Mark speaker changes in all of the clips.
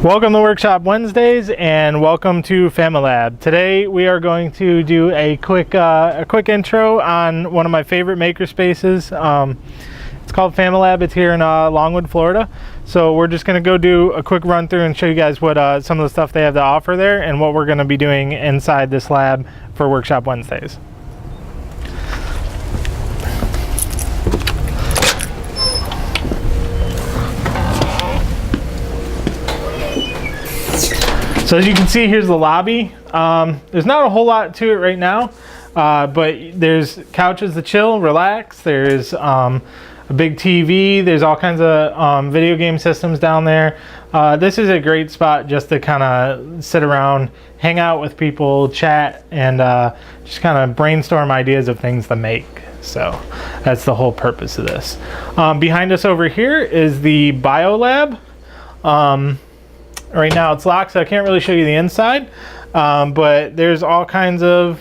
Speaker 1: Welcome to Workshop Wednesdays and welcome to FamiLAB. Today we are going to do a quick intro on one of my favorite maker spaces. It's called FamiLAB. It's here in Longwood, Florida. So we're just going to go do a quick run through and show you guys what some of the stuff they have to offer there and what we're going to be doing inside this lab for Workshop Wednesdays. So as you can see, here's the lobby. There's not a whole lot to it right now, but there's couches to chill, relax. There's a big TV. There's all kinds of video game systems down there. This is a great spot just to kind of sit around, hang out with people, chat, and just kind of brainstorm ideas of things to make. So that's the whole purpose of this. Behind us over here is the BioLab. Right now it's locked, so I can't really show you the inside, but there's all kinds of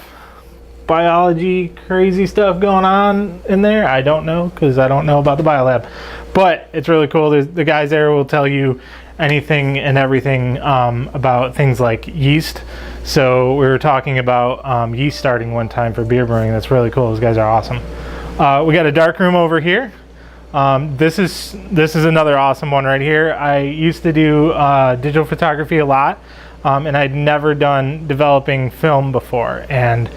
Speaker 1: biology crazy stuff going on in there. I don't know because I don't know about the BioLab, but it's really cool. The guys there will tell you anything and everything about things like yeast. So we were talking about yeast starting one time for beer brewing. That's really cool. Those guys are awesome. We got a dark room over here. This is another awesome one right here. I used to do digital photography a lot, and I'd never done developing film before. And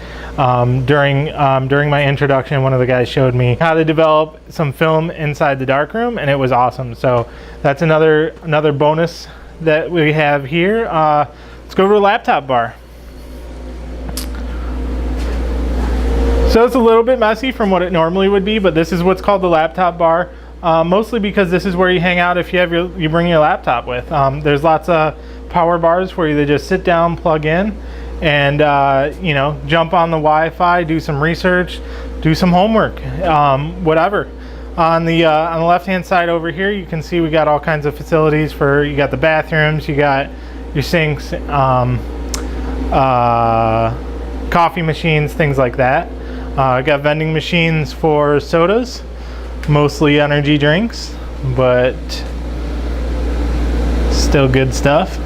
Speaker 1: during my introduction, one of the guys showed me how to develop some film inside the darkroom, and it was awesome. So that's another bonus that we have here. Let's go over to the laptop bar. So it's a little bit messy from what it normally would be, but this is what's called the laptop bar, mostly because this is where you hang out if you bring your laptop with. There's lots of power bars where you just sit down, plug in, and jump on the Wi-Fi, do some research, do some homework, whatever. On the left-hand side over here, you can see we got all kinds of facilities for. You got the bathrooms, you got your sinks, coffee machines, things like that. Got vending machines for sodas, mostly energy drinks, but still good stuff.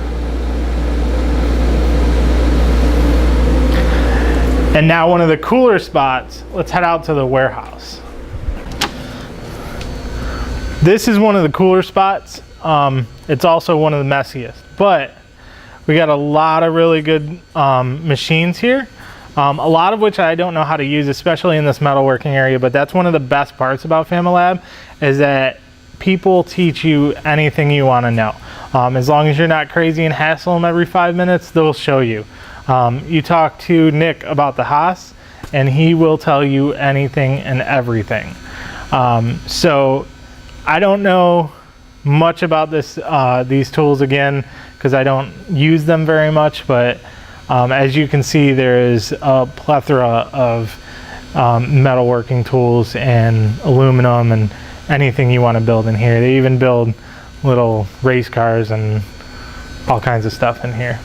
Speaker 1: And now one of the cooler spots, let's head out to the warehouse. This is one of the cooler spots. It's also one of the messiest, but we got a lot of really good machines here. A lot of which I don't know how to use, especially in this metalworking area, but that's one of the best parts about FamiLAB, is that people teach you anything you want to know. As long as you're not crazy and hassle them every 5 minutes, they'll show you. You talk to Nick about the Haas, and he will tell you anything and everything. So I don't know much about these tools, again, because I don't use them very much, but as you can see, there is a plethora of metalworking tools and aluminum and anything you want to build in here. They even build little race cars and all kinds of stuff in here.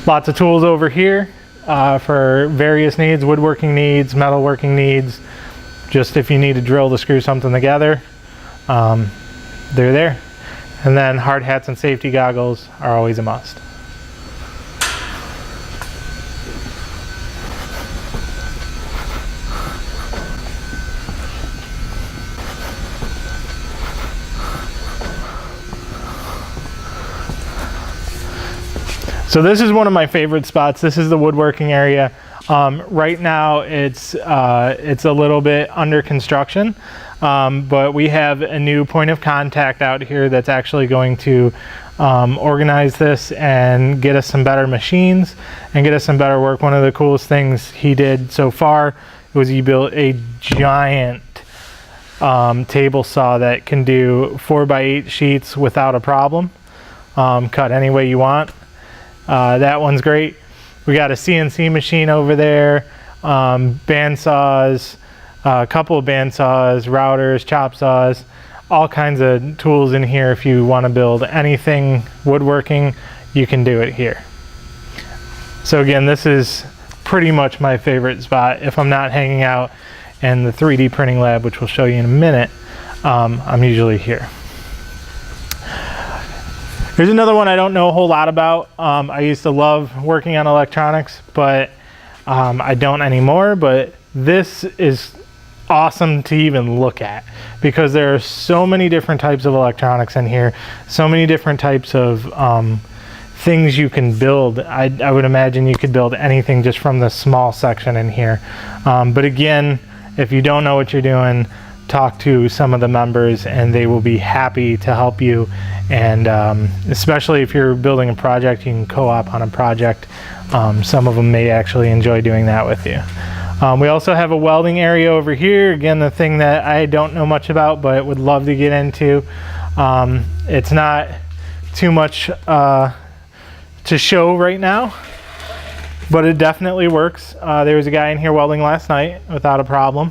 Speaker 1: Lots of tools over here for various needs, woodworking needs, metalworking needs. Just if you need to drill to screw something together, they're there. And then hard hats and safety goggles are always a must. So this is one of my favorite spots. This is the woodworking area. Right now it's a little bit under construction, but we have a new point of contact out here that's actually going to organize this and get us some better machines and get us some better work. One of the coolest things he did so far was he built a giant table saw that can do 4x8 sheets without a problem. Cut any way you want. That one's great. We got a CNC machine over there, band saws, a couple of band saws, routers, chop saws, all kinds of tools in here. If you want to build anything woodworking, you can do it here. So again, this is pretty much my favorite spot. If I'm not hanging out in the 3D printing lab, which we'll show you in a minute, I'm usually here. Here's another one I don't know a whole lot about. I used to love working on electronics, but I don't anymore. But this is awesome to even look at because there are so many different types of electronics in here, so many different types of things you can build. I would imagine you could build anything just from this small section in here. But again, if you don't know what you're doing, talk to some of the members and they will be happy to help you. And especially if you're building a project, you can co-op on a project. Some of them may actually enjoy doing that with you. We also have a welding area over here. Again, the thing that I don't know much about but would love to get into. It's not too much to show right now, but it definitely works. There was a guy in here welding last night without a problem.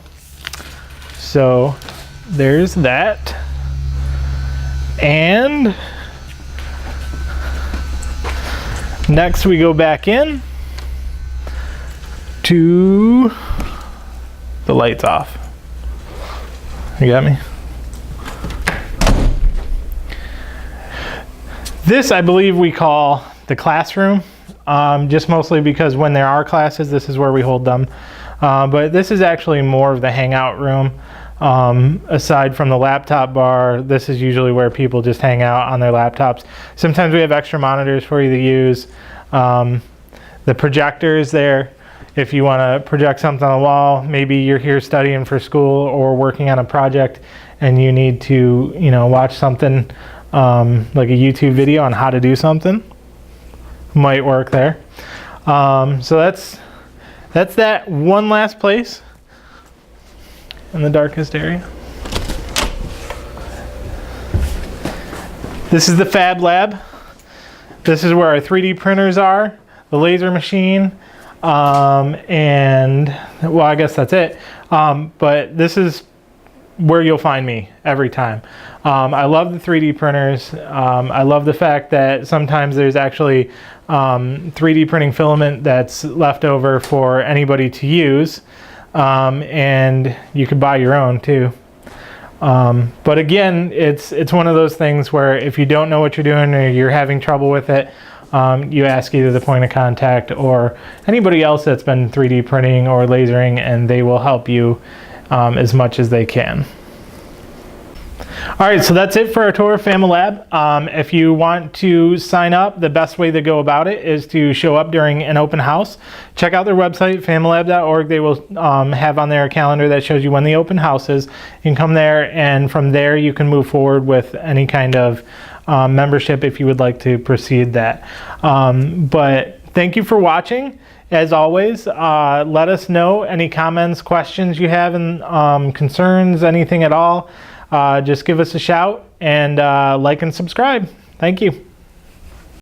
Speaker 1: So there's that. And next we go back in to the lights off. You got me? This I believe we call the classroom, just mostly because when there are classes, this is where we hold them. But this is actually more of the hangout room. Aside from the laptop bar, this is usually where people just hang out on their laptops. Sometimes we have extra monitors for you to use. The projector is there if you want to project something on the wall. Maybe you're here studying for school or working on a project and you need to, watch something like a YouTube video on how to do something. Might work there. So that's that one last place in the darkest area. This is the FamiLAB. This is where our 3D printers are, the laser machine, and well, I guess that's it. But this is where you'll find me every time. I love the 3D printers. I love the fact that sometimes there's actually 3D printing filament that's left over for anybody to use. And you could buy your own too. But again, it's one of those things where if you don't know what you're doing or you're having trouble with it, you ask either the point of contact or anybody else that's been 3D printing or lasering, and they will help you as much as they can. All right, so that's it for our tour of FamiLAB. If you want to sign up, the best way to go about it is to show up during an open house. Check out their website, familab.org. They will have on there a calendar that shows you when the open house is. You can come there, and from there you can move forward with any kind of membership if you would like to proceed that. But thank you for watching. As always, let us know any comments, questions you have, and concerns, anything at all. Just give us a shout and like and subscribe. Thank you.